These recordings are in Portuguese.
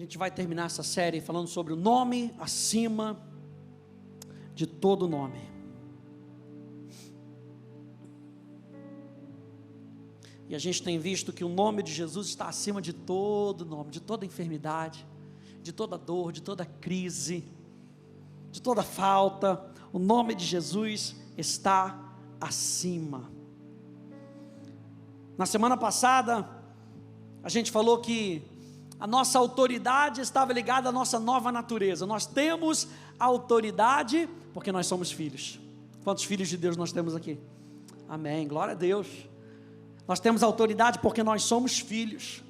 gente vai terminar essa série falando sobre o nome acima de todo nome. E a gente tem visto que o nome de Jesus está acima de todo nome, de toda enfermidade, de toda dor, de toda crise, de toda falta. O nome de Jesus está acima. Na semana passada, a gente falou que a nossa autoridade estava ligada à nossa nova natureza. Nós temos autoridade porque nós somos filhos. Quantos filhos de Deus nós temos aqui? Amém, glória a Deus. Nós temos autoridade porque nós somos filhos.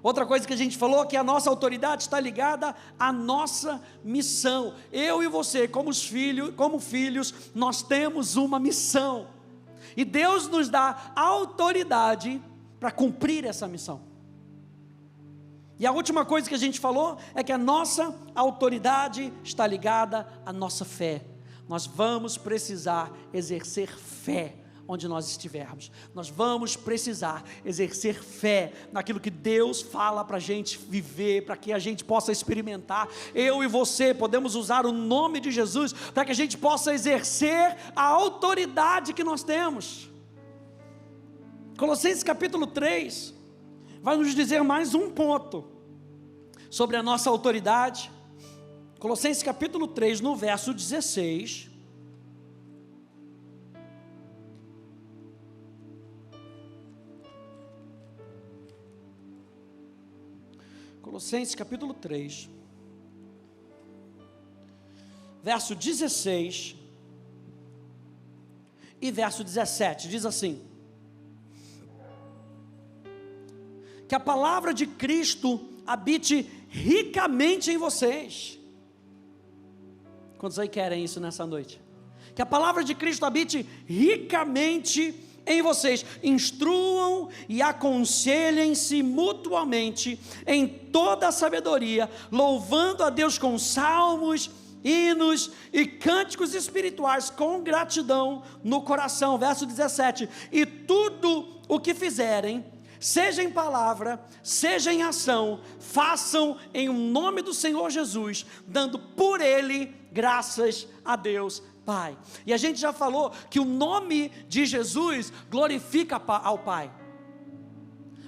Outra coisa que a gente falou é que a nossa autoridade está ligada à nossa missão. Eu e você, como filhos, nós temos uma missão. E Deus nos dá autoridade para cumprir essa missão. E a última coisa que a gente falou é que a nossa autoridade está ligada à nossa fé. Nós vamos precisar exercer fé onde nós estivermos. Nós vamos precisar exercer fé naquilo que Deus fala para a gente viver, para que a gente possa experimentar. Eu e você podemos usar o nome de Jesus para que a gente possa exercer a autoridade que nós temos. Colossenses capítulo 3 vai nos dizer mais um ponto sobre a nossa autoridade. Colossenses capítulo 3, no verso 16. Colossenses capítulo 3, verso 16 e verso 17, diz assim: que a palavra de Cristo habite ricamente em vocês. Quantos aí querem isso nessa noite? Que a palavra de Cristo habite ricamente em vocês. Instruam e aconselhem-se mutuamente em toda a sabedoria, louvando a Deus com salmos, hinos e cânticos espirituais, com gratidão no coração. Verso 17: e tudo o que fizerem, seja em palavra, seja em ação, façam em nome do Senhor Jesus, dando por Ele graças a Deus Pai. E a gente já falou que o nome de Jesus glorifica ao Pai.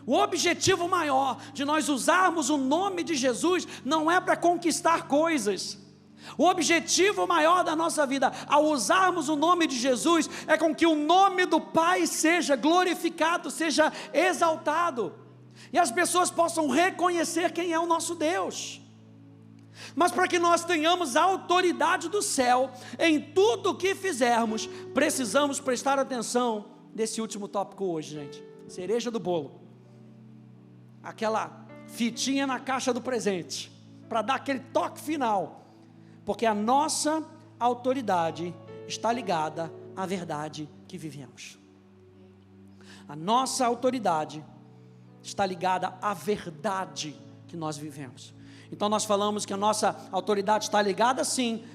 O objetivo maior de nós usarmos o nome de Jesus não é para conquistar coisas. O objetivo maior da nossa vida, ao usarmos o nome de Jesus, é com que o nome do Pai seja glorificado, seja exaltado, e as pessoas possam reconhecer quem é o nosso Deus. Mas para que nós tenhamos a autoridade do céu em tudo o que fizermos, precisamos prestar atenção nesse último tópico hoje, gente. Cereja do bolo, aquela fitinha na caixa do presente, para dar aquele toque final, porque a nossa autoridade está ligada à verdade que vivemos. A nossa autoridade está ligada à verdade que nós vivemos. Então nós falamos que a nossa autoridade está ligada sim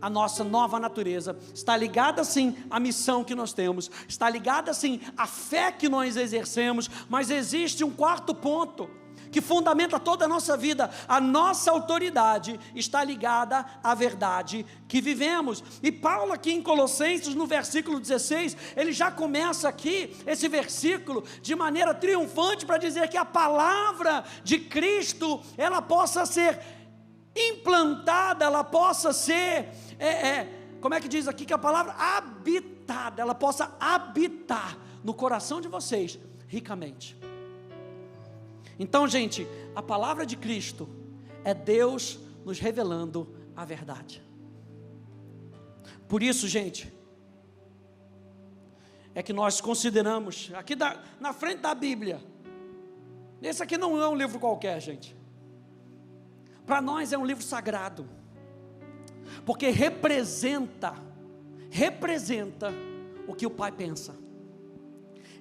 à nossa nova natureza, está ligada sim à missão que nós temos, está ligada sim à fé que nós exercemos, mas existe um quarto ponto que fundamenta toda a nossa vida. A nossa autoridade está ligada à verdade que vivemos. E Paulo aqui em Colossenses, no versículo 16, ele já começa aqui, esse versículo, de maneira triunfante, para dizer que a palavra de Cristo, ela possa ser implantada, ela possa ser, como é que diz aqui, que a palavra habitada, ela possa habitar no coração de vocês, ricamente. Então, gente, a palavra de Cristo é Deus nos revelando a verdade. Por isso, gente, é que nós consideramos, aqui na frente da Bíblia, esse aqui não é um livro qualquer, gente. Para nós é um livro sagrado, porque representa o que o Pai pensa.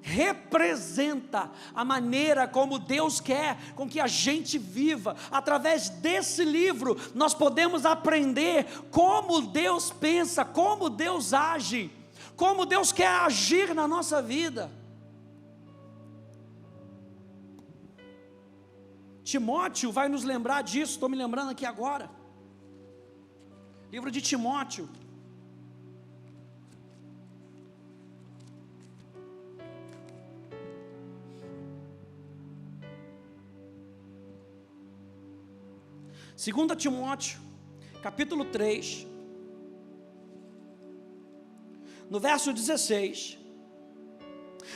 Representa a maneira como Deus quer com que a gente viva. Através desse livro nós podemos aprender como Deus pensa, como Deus age, como Deus quer agir na nossa vida. Timóteo vai nos lembrar disso, estou me lembrando aqui agora. Livro de Timóteo. Segunda Timóteo, capítulo 3, no verso 16,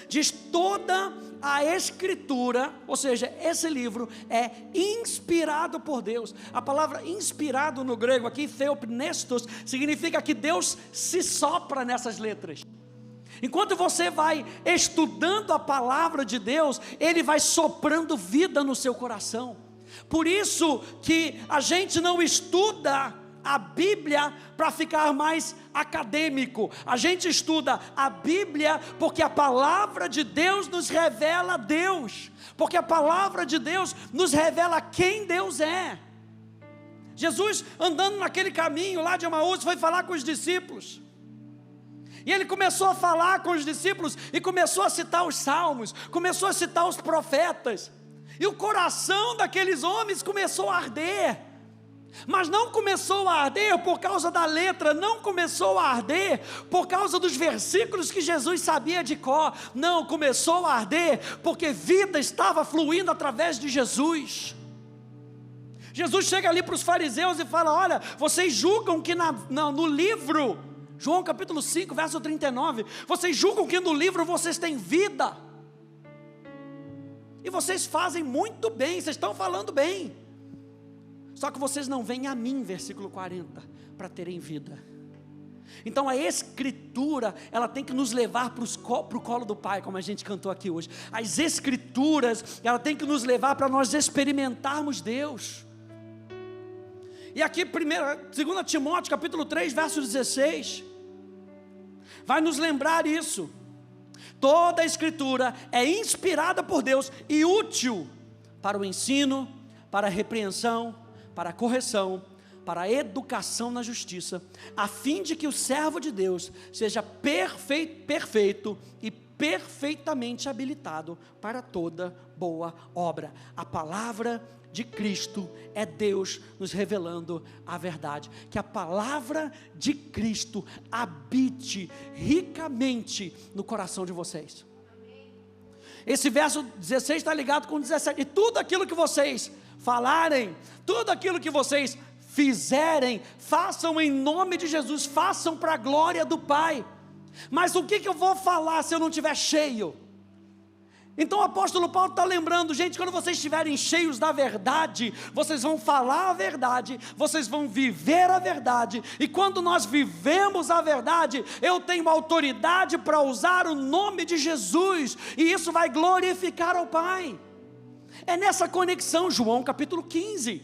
diz: toda a Escritura, ou seja, esse livro é inspirado por Deus. A palavra inspirado no grego aqui, theopnestos, significa que Deus se sopra nessas letras. Enquanto você vai estudando a palavra de Deus, Ele vai soprando vida no seu coração. Por isso que a gente não estuda a Bíblia para ficar mais acadêmico. A gente estuda a Bíblia porque a palavra de Deus nos revela Deus, porque a palavra de Deus nos revela quem Deus é. Jesus, andando naquele caminho lá de Emaús, foi falar com os discípulos, e ele começou a falar com os discípulos, e começou a citar os salmos, começou a citar os profetas, e o coração daqueles homens começou a arder. Mas não começou a arder por causa da letra, não começou a arder por causa dos versículos que Jesus sabia de cor. Não, começou a arder porque vida estava fluindo através de Jesus. Jesus chega ali para os fariseus e fala: olha, vocês julgam que no livro, João capítulo 5, verso 39, vocês julgam que no livro vocês têm vida, e vocês fazem muito bem, vocês estão falando bem, só que vocês não vêm a mim, versículo 40, para terem vida. Então a Escritura, ela tem que nos levar para o colo do Pai, como a gente cantou aqui hoje. As Escrituras, ela tem que nos levar para nós experimentarmos Deus. E aqui, 2 Timóteo capítulo 3, verso 16, vai nos lembrar isso. Toda a Escritura é inspirada por Deus e útil para o ensino, para a repreensão, para a correção, para a educação na justiça, a fim de que o servo de Deus seja perfeito e perfeitamente habilitado para toda boa obra. A palavra de Cristo é Deus nos revelando a verdade. Que a palavra de Cristo habite ricamente no coração de vocês. Esse verso 16 está ligado com 17. E tudo aquilo que vocês falarem, tudo aquilo que vocês fizerem, façam em nome de Jesus, façam para a glória do Pai. Mas o que eu vou falar se eu não estiver cheio? Então o apóstolo Paulo está lembrando: gente, quando vocês estiverem cheios da verdade, vocês vão falar a verdade, vocês vão viver a verdade, e quando nós vivemos a verdade, eu tenho autoridade para usar o nome de Jesus, e isso vai glorificar ao Pai. É nessa conexão, João capítulo 15,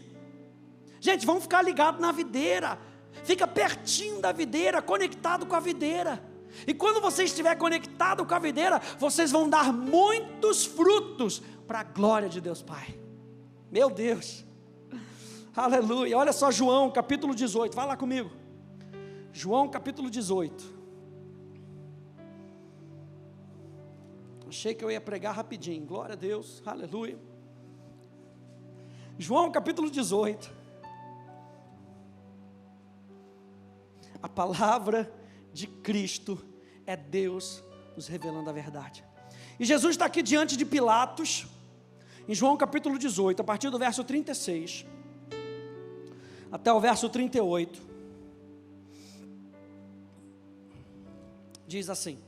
gente, vamos ficar ligados na videira, fica pertinho da videira, conectado com a videira. E quando você estiver conectado com a videira, vocês vão dar muitos frutos para a glória de Deus Pai. Meu Deus, aleluia. Olha só João capítulo 18, vai lá comigo. João capítulo 18. Achei que eu ia pregar rapidinho, glória a Deus, aleluia. João capítulo 18. A palavra de Cristo é Deus nos revelando a verdade. E Jesus está aqui diante de Pilatos, em João capítulo 18, a partir do verso 36 até o verso 38, diz assim: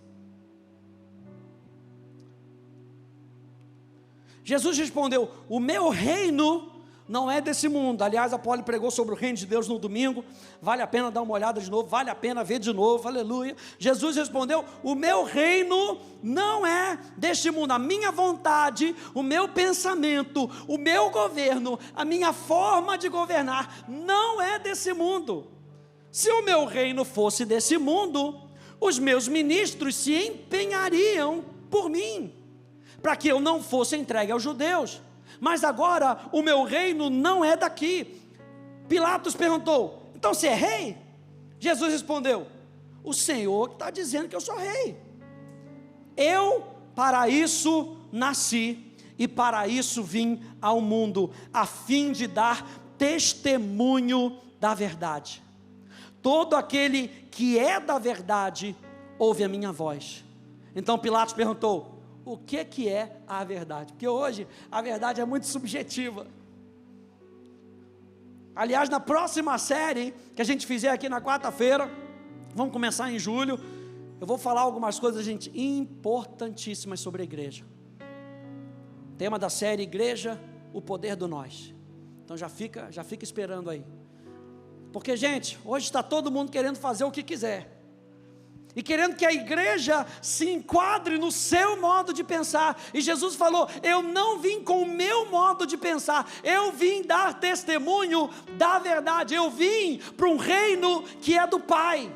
Jesus respondeu: o meu reino não é desse mundo. Aliás, a Poli pregou sobre o reino de Deus no domingo, vale a pena dar uma olhada de novo, vale a pena ver de novo, aleluia. Jesus respondeu: o meu reino não é deste mundo. A minha vontade, o meu pensamento, o meu governo, a minha forma de governar não é desse mundo. Se o meu reino fosse desse mundo, os meus ministros se empenhariam por mim, para que eu não fosse entregue aos judeus. Mas agora o meu reino não é daqui. Pilatos perguntou: então você é rei? Jesus respondeu: o Senhor está dizendo que eu sou rei. Eu para isso nasci, e para isso vim ao mundo, a fim de dar testemunho da verdade. Todo aquele que é da verdade, ouve a minha voz. Então Pilatos perguntou, o que é a verdade? Porque hoje a verdade é muito subjetiva. Aliás, na próxima série que a gente fizer aqui na quarta-feira, vamos começar em julho, eu vou falar algumas coisas, gente, importantíssimas sobre a igreja. Tema da série, Igreja, o poder do nós. Então já fica esperando aí. Porque, gente, hoje está todo mundo querendo fazer o que quiser. E querendo que a igreja se enquadre no seu modo de pensar. E Jesus falou, eu não vim com o meu modo de pensar, eu vim dar testemunho da verdade, eu vim para um reino que é do Pai.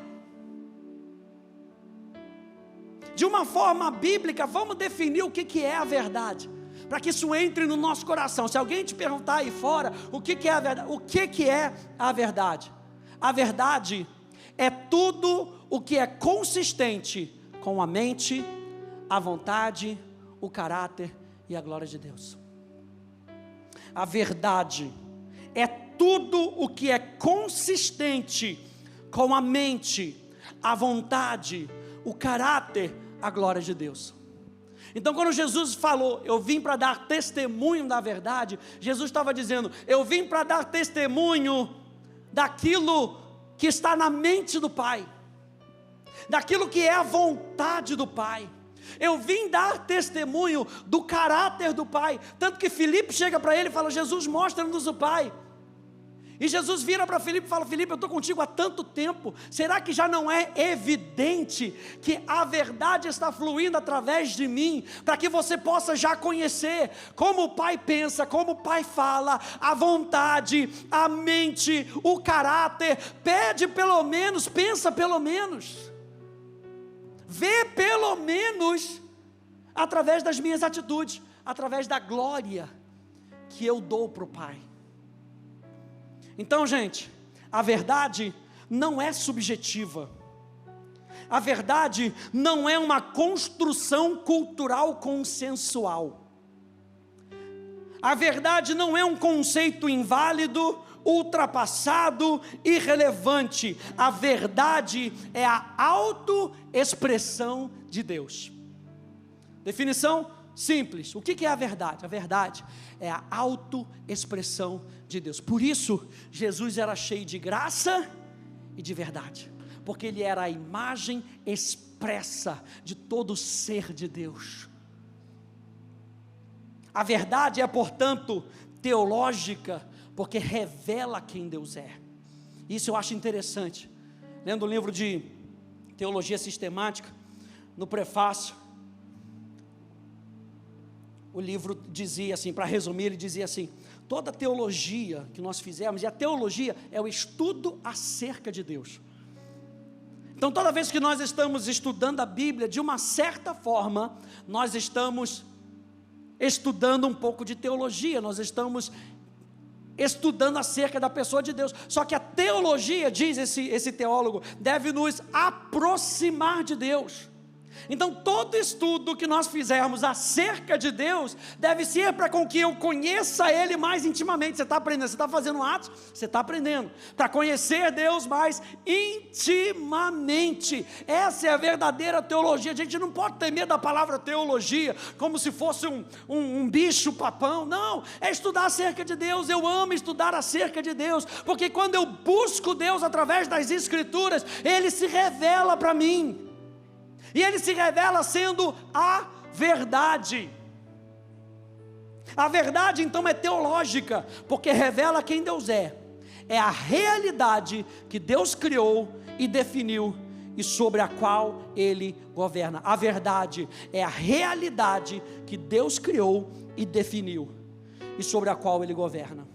De uma forma bíblica, vamos definir o que é a verdade, para que isso entre no nosso coração. Se alguém te perguntar aí fora, o que é a verdade? O que é a verdade? A verdade é tudo o que é consistente com a mente, a vontade, o caráter e a glória de Deus. A verdade é tudo o que é consistente com a mente, a vontade, o caráter, a glória de Deus. Então quando Jesus falou, eu vim para dar testemunho da verdade, Jesus estava dizendo, eu vim para dar testemunho daquilo que está na mente do Pai, daquilo que é a vontade do Pai. Eu vim dar testemunho do caráter do Pai. Tanto que Filipe chega para ele e fala, Jesus, mostra-nos o Pai. E Jesus vira para Filipe e fala, Filipe, eu estou contigo há tanto tempo, será que já não é evidente que a verdade está fluindo através de mim, para que você possa já conhecer como o Pai pensa, como o Pai fala, a vontade, a mente, o caráter? Pede pelo menos, pensa pelo menos, vê pelo menos através das minhas atitudes, através da glória que eu dou para o Pai. Então, gente, a verdade não é subjetiva, a verdade não é uma construção cultural consensual, a verdade não é um conceito inválido, ultrapassado, irrelevante. A verdade é a autoexpressão de Deus. Definição simples, o que é a verdade? A verdade é a autoexpressão de Deus. Por isso, Jesus era cheio de graça e de verdade, porque Ele era a imagem expressa de todo o ser de Deus. A verdade é, portanto, teológica, porque revela quem Deus é. Isso eu acho interessante. Lendo o livro de Teologia Sistemática, no prefácio, o livro dizia assim, para resumir, ele dizia assim, toda teologia que nós fizermos, e a teologia é o estudo acerca de Deus. Então toda vez que nós estamos estudando a Bíblia, de uma certa forma, nós estamos estudando um pouco de teologia, nós estamos estudando acerca da pessoa de Deus. Só que a teologia, diz esse teólogo, deve nos aproximar de Deus. Então todo estudo que nós fizermos acerca de Deus deve ser para com que eu conheça Ele mais intimamente. Você está aprendendo, você está fazendo atos, você está aprendendo para conhecer Deus mais intimamente. Essa é a verdadeira teologia. A gente não pode ter medo da palavra teologia como se fosse um bicho papão. Não, é estudar acerca de Deus. Eu amo estudar acerca de Deus, porque quando eu busco Deus através das Escrituras, Ele se revela para mim. E Ele se revela sendo a verdade. A verdade então é teológica, porque revela quem Deus é. É a realidade que Deus criou e definiu, e sobre a qual Ele governa. A verdade é a realidade que Deus criou e definiu, e sobre a qual Ele governa.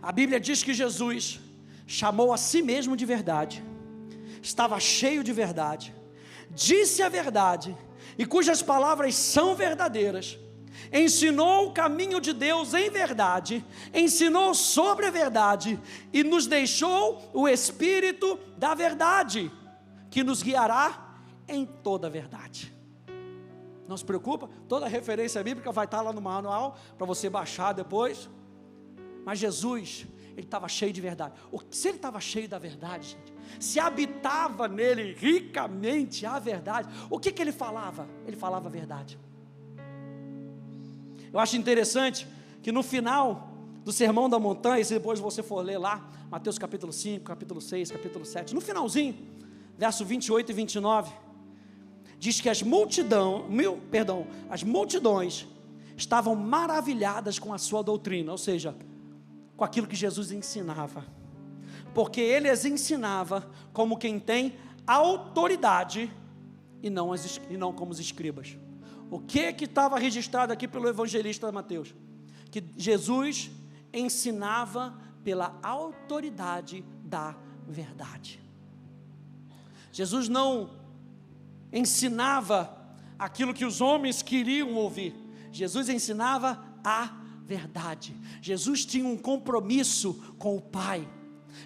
A Bíblia diz que Jesus chamou a si mesmo de verdade, estava cheio de verdade, disse a verdade, e cujas palavras são verdadeiras, ensinou o caminho de Deus em verdade, ensinou sobre a verdade, e nos deixou o Espírito da verdade, que nos guiará em toda a verdade. Não se preocupa, toda a referência bíblica vai estar lá no manual, para você baixar depois. Mas Jesus, ele estava cheio de verdade. Se ele estava cheio da verdade, gente, se habitava nele ricamente a verdade, o que ele falava? Ele falava a verdade. Eu acho interessante que no final do Sermão da Montanha, se depois você for ler lá, Mateus capítulo 5, capítulo 6, capítulo 7, no finalzinho, verso 28 e 29, diz que as multidões estavam maravilhadas com a sua doutrina, ou seja, com aquilo que Jesus ensinava, porque ele as ensinava como quem tem autoridade e não como os escribas. O que estava registrado aqui pelo evangelista Mateus? Que Jesus ensinava pela autoridade da verdade. Jesus não ensinava aquilo que os homens queriam ouvir. Jesus ensinava a verdade. Jesus tinha um compromisso com o Pai.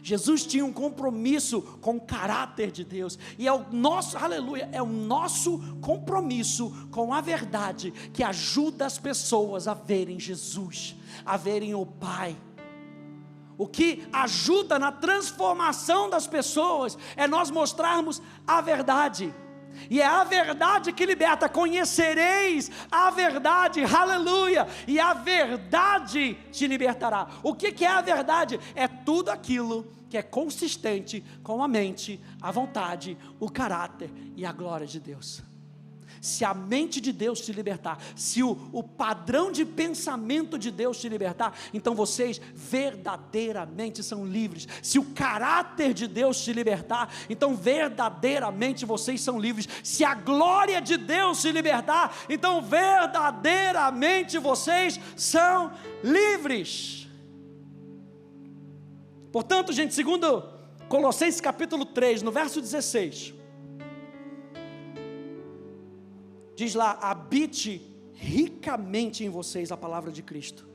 Jesus tinha um compromisso com o caráter de Deus, e é o nosso, aleluia, é o nosso compromisso com a verdade que ajuda as pessoas a verem Jesus, a verem o Pai. O que ajuda na transformação das pessoas é nós mostrarmos a verdade. E é a verdade que liberta. Conhecereis a verdade, aleluia, e a verdade te libertará. O que é a verdade? É tudo aquilo que é consistente com a mente, a vontade, o caráter e a glória de Deus. Se a mente de Deus te libertar, se o padrão de pensamento de Deus te libertar, então vocês verdadeiramente são livres. Se o caráter de Deus te libertar, então verdadeiramente vocês são livres. Se a glória de Deus te libertar, então verdadeiramente vocês são livres. Portanto, gente, segundo Colossenses capítulo 3, no verso 16, diz lá: habite ricamente em vocês a palavra de Cristo.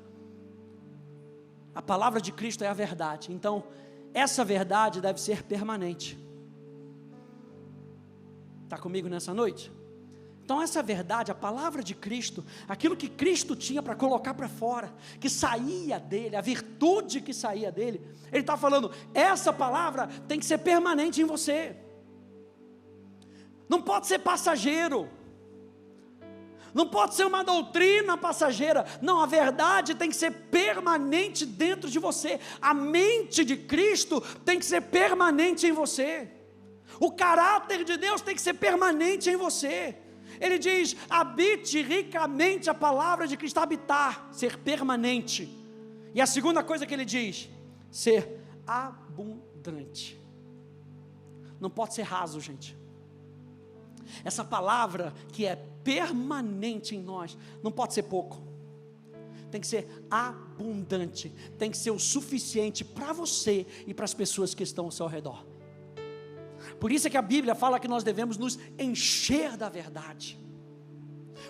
A palavra de Cristo é a verdade. Então, essa verdade deve ser permanente. Está comigo nessa noite? Então essa verdade, a palavra de Cristo, aquilo que Cristo tinha para colocar para fora, que saía dele, a virtude que saía dele, ele está falando, essa palavra tem que ser permanente em você. Não pode ser passageiro. Não pode ser uma doutrina passageira. Não, a verdade tem que ser permanente dentro de você. A mente de Cristo tem que ser permanente em você. O caráter de Deus tem que ser permanente em você. Ele diz, habite ricamente a palavra de Cristo. Habitar, ser permanente. E a segunda coisa que ele diz, ser abundante. Não pode ser raso, gente. Essa palavra que é permanente em nós, não pode ser pouco, tem que ser abundante, tem que ser o suficiente para você e para as pessoas que estão ao seu redor. Por isso é que a Bíblia fala que nós devemos nos encher da verdade.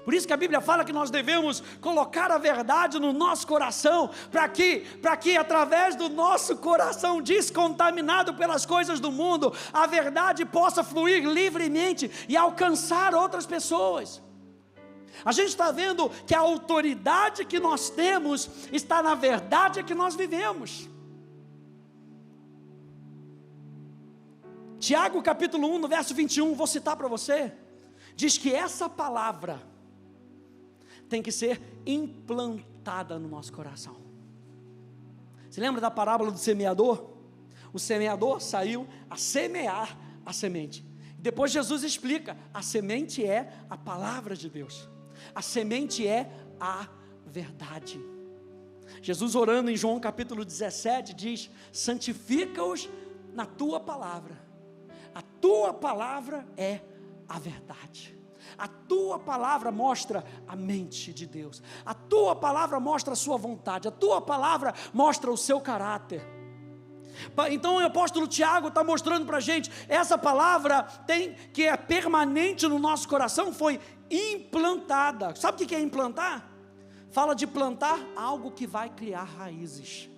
Por isso que a Bíblia fala que nós devemos colocar a verdade no nosso coração, para que através do nosso coração descontaminado pelas coisas do mundo, a verdade possa fluir livremente e alcançar outras pessoas. A gente está vendo que a autoridade que nós temos está na verdade que nós vivemos. Tiago capítulo 1, no verso 21, vou citar para você, diz que essa palavra tem que ser implantada no nosso coração. Você lembra da parábola do semeador? O semeador saiu a semear a semente. Depois Jesus explica, a semente é a palavra de Deus. A semente é a verdade. Jesus orando em João capítulo 17 diz, santifica-os na tua palavra. A tua palavra é a verdade. A tua palavra mostra a mente de Deus. A tua palavra mostra a sua vontade. A tua palavra mostra o seu caráter. Então o apóstolo Tiago está mostrando para a gente, essa palavra que é permanente no nosso coração, foi implantada. Sabe o que é implantar? Fala de plantar algo que vai criar raízes.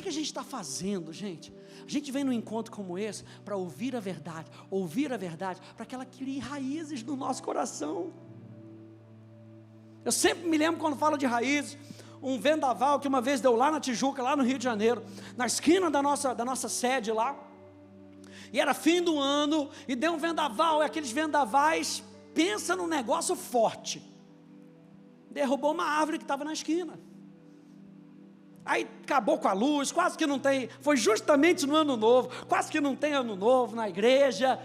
que a gente está fazendo, gente? A gente vem num encontro como esse para ouvir a verdade, para que ela crie raízes no nosso coração. Eu sempre me lembro quando falo de raízes, um vendaval que uma vez deu lá na Tijuca, lá no Rio de Janeiro, na esquina da nossa sede lá, e era fim do ano, e deu um vendaval, e aqueles vendavais, pensa num negócio forte, derrubou uma árvore que estava na esquina, aí acabou com a luz, quase que não tem, foi justamente no ano novo, quase que não tem ano novo na igreja.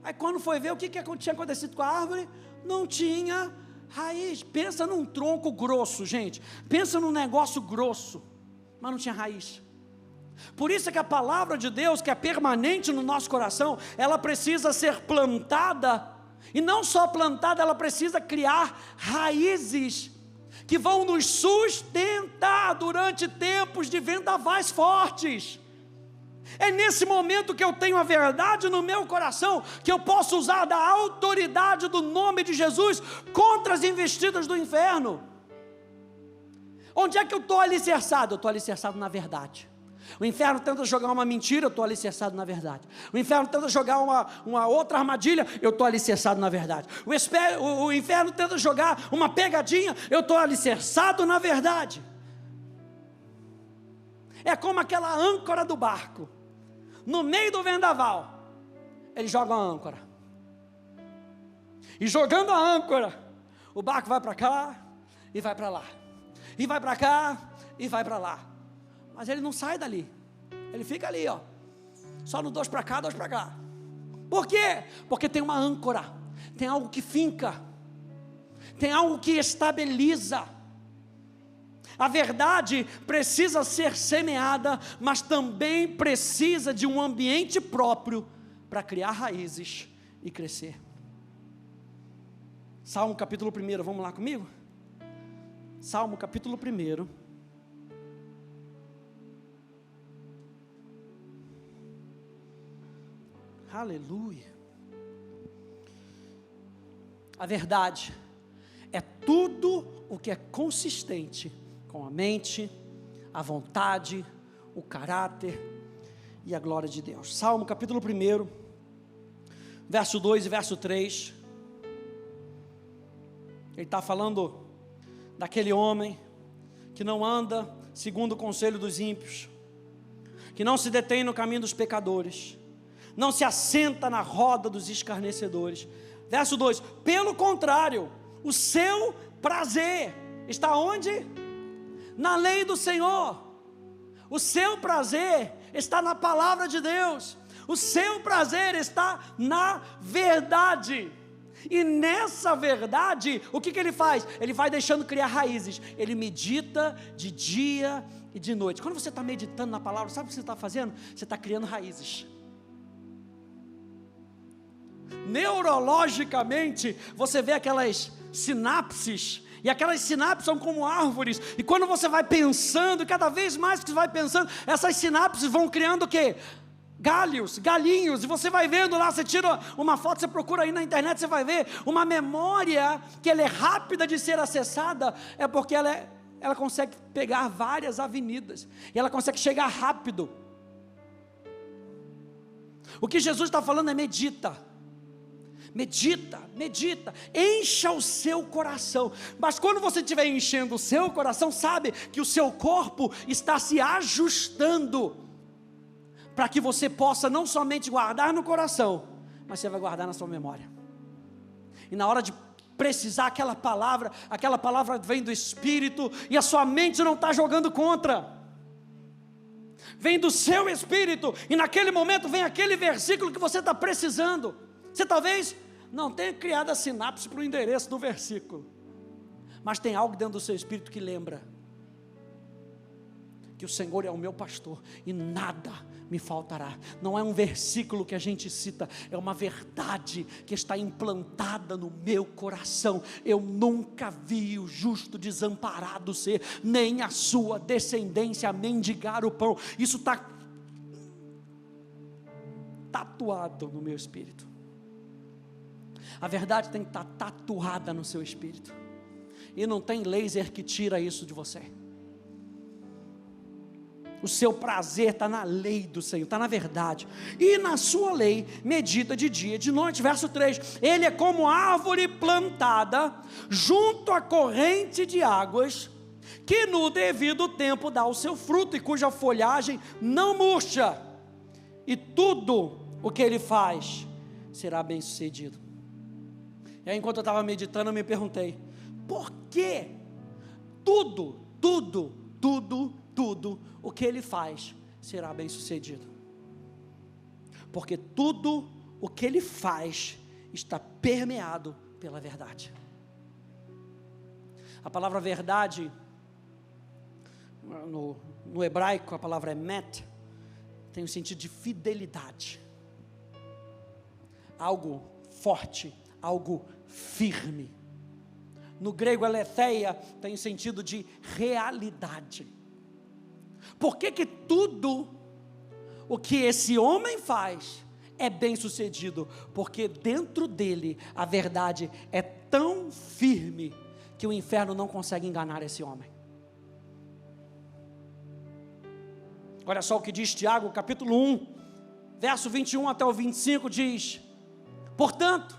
Aí quando foi ver o que tinha acontecido com a árvore, não tinha raiz. Pensa num tronco grosso, gente, pensa num negócio grosso, mas não tinha raiz. Por isso é que a palavra de Deus, que é permanente no nosso coração, ela precisa ser plantada, e não só plantada, ela precisa criar raízes, que vão nos sustentar durante tempos de vendavais fortes. É nesse momento que eu tenho a verdade no meu coração, que eu posso usar da autoridade do nome de Jesus, contra as investidas do inferno. Onde é que eu estou alicerçado? Eu estou alicerçado na verdade. O inferno tenta jogar uma mentira, eu estou alicerçado na verdade. O inferno tenta jogar uma outra armadilha, eu estou alicerçado na verdade. O inferno tenta jogar uma pegadinha, eu estou alicerçado na verdade. É como aquela âncora do barco, no meio do vendaval, ele joga a âncora, e jogando a âncora, o barco vai para cá, e vai para lá, e vai para cá, e vai para lá, mas ele não sai dali, ele fica ali, ó, só no 2 para cá, 2 para cá. Por quê? Porque tem uma âncora, tem algo que finca, tem algo que estabiliza. A verdade precisa ser semeada, mas também precisa de um ambiente próprio para criar raízes e crescer. Salmo capítulo 1, vamos lá comigo? Salmo capítulo 1. Aleluia. A verdade é tudo o que é consistente com a mente, a vontade, o caráter e a glória de Deus. Salmo capítulo 1, verso 2 e verso 3. Ele está falando daquele homem que não anda segundo o conselho dos ímpios, que não se detém no caminho dos pecadores, não se assenta na roda dos escarnecedores. Verso 2, pelo contrário, o seu prazer está onde? Na lei do Senhor. O seu prazer está na palavra de Deus. O seu prazer está na verdade. E nessa verdade, o que ele faz? Ele vai deixando criar raízes. Ele medita de dia e de noite. Quando você está meditando na palavra, sabe o que você está fazendo? Você está criando raízes. Neurologicamente, você vê aquelas sinapses, e aquelas sinapses são como árvores, e quando você vai pensando, cada vez mais que você vai pensando, essas sinapses vão criando o quê? Galinhos, e você vai vendo lá, você tira uma foto, você procura aí na internet, você vai ver, uma memória, que ela é rápida de ser acessada, é porque ela consegue pegar várias avenidas, e ela consegue chegar rápido. O que Jesus está falando é medita, encha o seu coração, mas quando você estiver enchendo o seu coração, sabe que o seu corpo está se ajustando, para que você possa não somente guardar no coração, mas você vai guardar na sua memória, e na hora de precisar aquela palavra vem do Espírito, e a sua mente não está jogando contra, vem do seu Espírito, e naquele momento vem aquele versículo que você está precisando. Você talvez não tenha criado a sinapse para o endereço do versículo, mas tem algo dentro do seu espírito que lembra que o Senhor é o meu pastor e nada me faltará. Não é um versículo que a gente cita, é uma verdade que está implantada no meu coração. Eu nunca vi o justo desamparado ser, nem a sua descendência mendigar o pão. Isso está tatuado no meu espírito. A verdade tem que estar tatuada no seu espírito, e não tem laser que tira isso de você. O seu prazer está na lei do Senhor, está na verdade. E na sua lei medita de dia e de noite. Verso 3: ele é como árvore plantada junto à corrente de águas, que no devido tempo dá o seu fruto, e cuja folhagem não murcha, e tudo o que ele faz será bem sucedido. E aí, enquanto eu estava meditando, eu me perguntei: por que tudo o que ele faz será bem sucedido? Porque tudo o que ele faz está permeado pela verdade. A palavra verdade, no hebraico, a palavra emet, tem o sentido de fidelidade, algo forte, algo firme. No grego, aletheia tem o sentido de realidade. Por que tudo o que esse homem faz é bem sucedido? Porque dentro dele a verdade é tão firme que o inferno não consegue enganar esse homem. Olha só o que diz Tiago, capítulo 1, verso 21 até o 25, diz: portanto,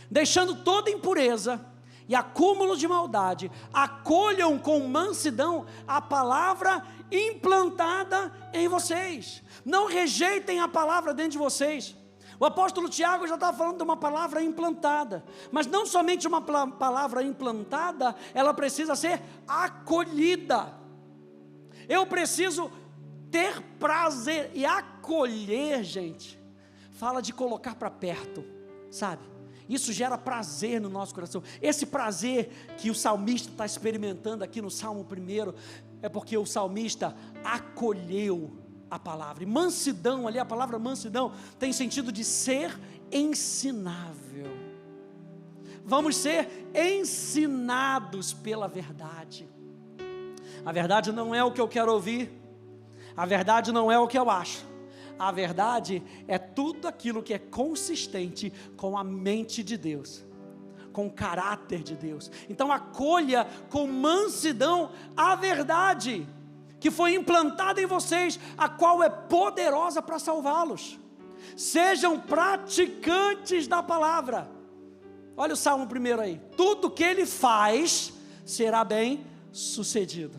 deixando toda impureza e acúmulo de maldade, acolham com mansidão a palavra implantada em vocês. Não rejeitem a palavra dentro de vocês. O apóstolo Tiago já estava falando de uma palavra implantada, mas não somente uma palavra implantada, ela precisa ser acolhida. Eu preciso ter prazer, e acolher, gente, fala de colocar para perto, sabe? Isso gera prazer no nosso coração. Esse prazer que o salmista está experimentando aqui no Salmo 1, é porque o salmista acolheu a palavra. E mansidão ali, a palavra mansidão, tem sentido de ser ensinável. Vamos ser ensinados pela verdade. A verdade não é o que eu quero ouvir, a verdade não é o que eu acho. A verdade é tudo aquilo que é consistente com a mente de Deus, com o caráter de Deus. Então acolha com mansidão a verdade que foi implantada em vocês, a qual é poderosa para salvá-los. Sejam praticantes da palavra. Olha o Salmo 1 aí: tudo que ele faz será bem sucedido.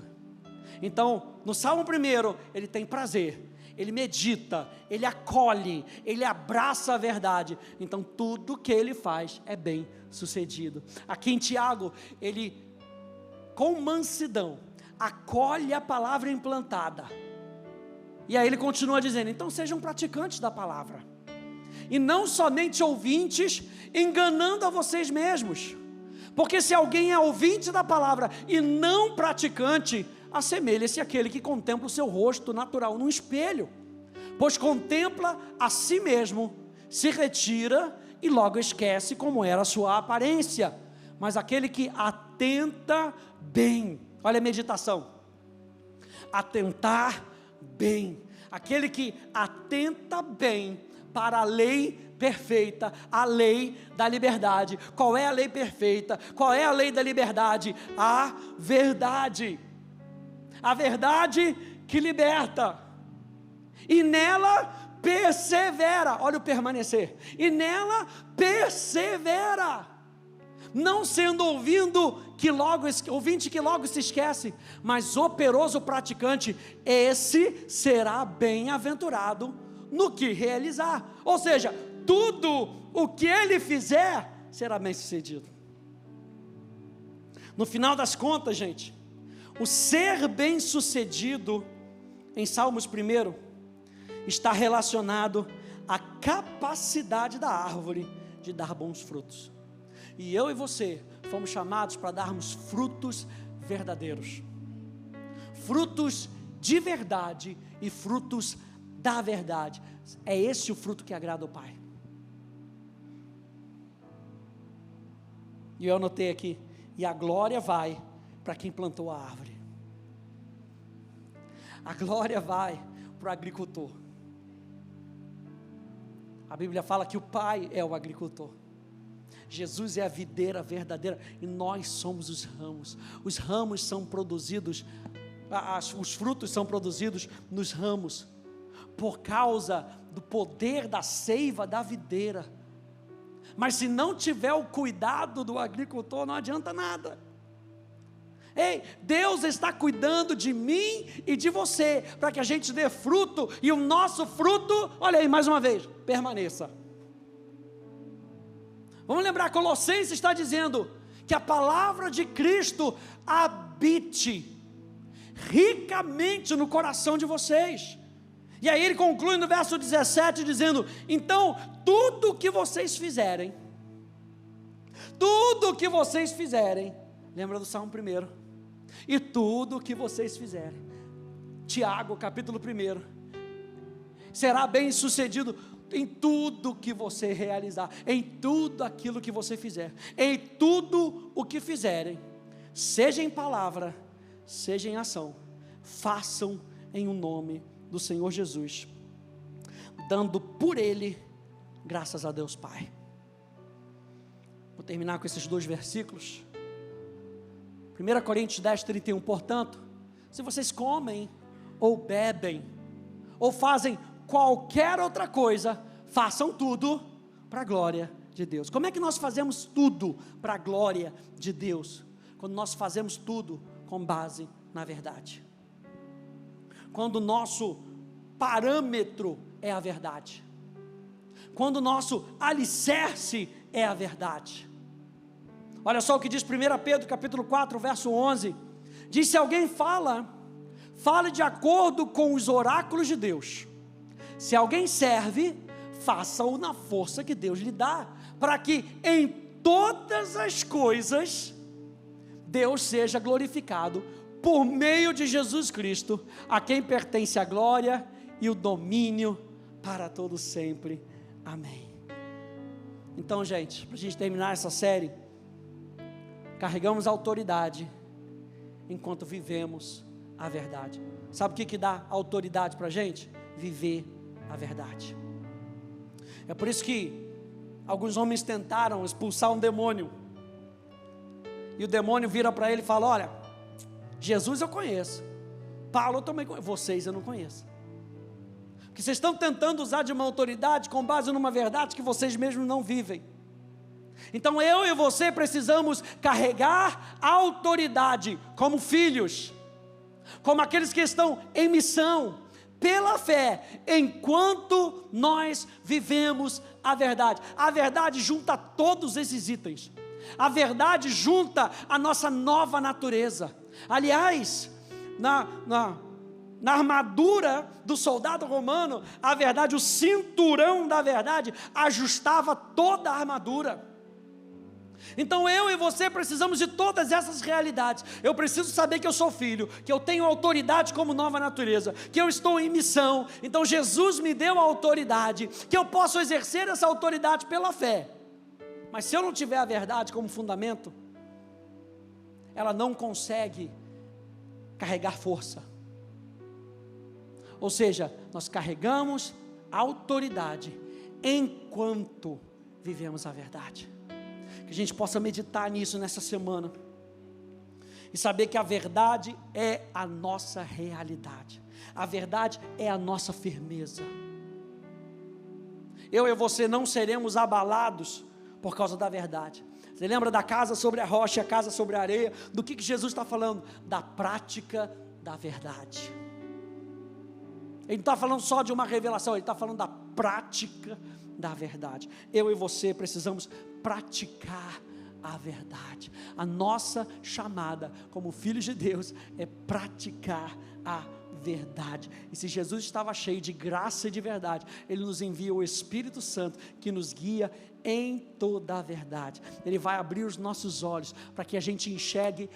Então no Salmo 1 ele tem prazer, ele medita, ele acolhe, ele abraça a verdade. Então tudo que ele faz é bem sucedido. Aqui em Tiago, ele com mansidão acolhe a palavra implantada. E aí ele continua dizendo: então sejam praticantes da palavra, e não somente ouvintes, enganando a vocês mesmos. Porque se alguém é ouvinte da palavra e não praticante, assemelha-se àquele que contempla o seu rosto natural num espelho, pois contempla a si mesmo, se retira e logo esquece como era a sua aparência. Mas aquele que atenta bem, olha a meditação, atentar bem, aquele que atenta bem para a lei perfeita, a lei da liberdade. Qual é a lei perfeita? Qual é a lei da liberdade? A verdade. A verdade que liberta, e nela persevera. Olha o permanecer, e nela persevera, não sendo ouvinte que logo se esquece, mas operoso praticante, esse será bem-aventurado no que realizar. Ou seja, tudo o que ele fizer será bem sucedido. No final das contas, gente, o ser bem sucedido em Salmos 1 está relacionado à capacidade da árvore de dar bons frutos. E eu e você fomos chamados para darmos frutos verdadeiros, frutos de verdade e frutos da verdade. É esse o fruto que agrada ao Pai. E eu anotei aqui: e a glória vai para quem plantou a árvore. A glória vai para o agricultor. A Bíblia fala que o Pai é o agricultor. Jesus é a videira verdadeira e nós somos os ramos. Os ramos são produzidos os frutos são produzidos nos ramos, por causa do poder da seiva da videira. Mas se não tiver o cuidado do agricultor, não adianta nada. Ei, Deus está cuidando de mim e de você, para que a gente dê fruto, e o nosso fruto, olha aí mais uma vez, permaneça. Vamos lembrar, Colossenses está dizendo que a palavra de Cristo habite ricamente no coração de vocês. E aí ele conclui no verso 17 dizendo: então tudo que vocês fizerem, lembra do Salmo 1, e tudo que vocês fizerem, Tiago capítulo 1, será bem sucedido em tudo que você realizar, em tudo aquilo que você fizer, em tudo o que fizerem, seja em palavra, seja em ação, façam em o nome do Senhor Jesus, dando por Ele graças a Deus Pai. Vou terminar com esses 2 versículos. 1 Coríntios 10, 31. Portanto, se vocês comem, ou bebem, ou fazem qualquer outra coisa, façam tudo para a glória de Deus. Como é que nós fazemos tudo para a glória de Deus? Quando nós fazemos tudo com base na verdade. Quando o nosso parâmetro é a verdade. Quando o nosso alicerce é a verdade. Olha só o que diz 1 Pedro capítulo 4, verso 11. Diz: se alguém fale de acordo com os oráculos de Deus. Se alguém serve, faça-o na força que Deus lhe dá, para que em todas as coisas Deus seja glorificado por meio de Jesus Cristo, a quem pertence a glória e o domínio para todo sempre. Amém. Então, gente, para a gente terminar essa série, carregamos a autoridade enquanto vivemos a verdade. Sabe o que dá autoridade para a gente? Viver a verdade. É por isso que alguns homens tentaram expulsar um demônio, e o demônio vira para ele e fala: olha, Jesus eu conheço, Paulo eu também conheço, vocês eu não conheço, porque vocês estão tentando usar de uma autoridade com base numa verdade que vocês mesmos não vivem. Então eu e você precisamos carregar a autoridade como filhos, como aqueles que estão em missão, pela fé, enquanto nós vivemos a verdade. A verdade junta todos esses itens. A verdade junta a nossa nova natureza. Aliás, na armadura do soldado romano, a verdade, o cinturão da verdade, ajustava toda a armadura. Então eu e você precisamos de todas essas realidades. Eu preciso saber que eu sou filho, que eu tenho autoridade como nova natureza, que eu estou em missão. Então Jesus me deu a autoridade, que eu posso exercer essa autoridade pela fé. Mas se eu não tiver a verdade como fundamento, ela não consegue carregar força. Ou seja, nós carregamos a autoridade enquanto vivemos a verdade. Que a gente possa meditar nisso nessa semana e saber que a verdade é a nossa realidade, a verdade é a nossa firmeza. Eu e você não seremos abalados por causa da verdade. Você lembra da casa sobre a rocha, a casa sobre a areia? Do que Jesus está falando? Da prática da verdade. Ele não está falando só de uma revelação, ele está falando da prática da verdade. Eu e você precisamos praticar a verdade. A nossa chamada como filhos de Deus é praticar a verdade. E se Jesus estava cheio de graça e de verdade, Ele nos envia o Espírito Santo, que nos guia em toda a verdade. Ele vai abrir os nossos olhos, para que a gente enxergue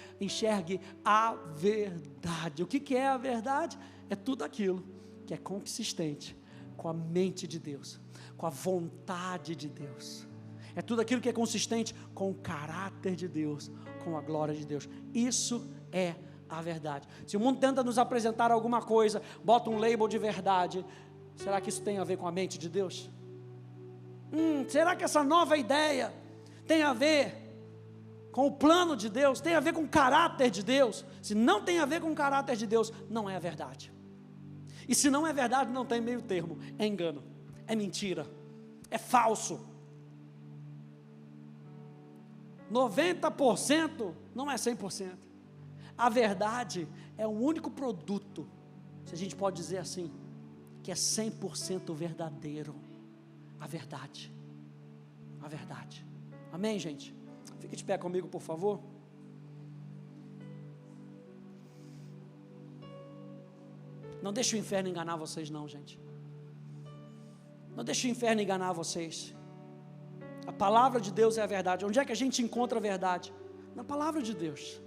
a verdade. O que é a verdade? É tudo aquilo que é consistente com a mente de Deus, com a vontade de Deus. É tudo aquilo que é consistente com o caráter de Deus, com a glória de Deus. Isso é a verdade. Se o mundo tenta nos apresentar alguma coisa, bota um label de verdade, será que isso tem a ver com a mente de Deus? Será que essa nova ideia tem a ver com o plano de Deus, tem a ver com o caráter de Deus. Se não tem a ver com o caráter de Deus, não é a verdade. E se não é verdade, não tem meio termo, é engano, é mentira, é falso. 90% não é 100%. A verdade é o único produto, se a gente pode dizer assim, que é 100% verdadeiro. A verdade. A verdade. Amém, gente? Fique de pé comigo, por favor. Não deixe o inferno enganar vocês não, gente. Não deixe o inferno enganar vocês. A palavra de Deus é a verdade. Onde é que a gente encontra a verdade? Na palavra de Deus.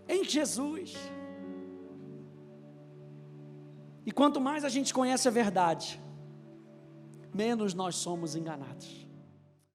Em Jesus. E quanto mais a gente conhece a verdade, menos nós somos enganados.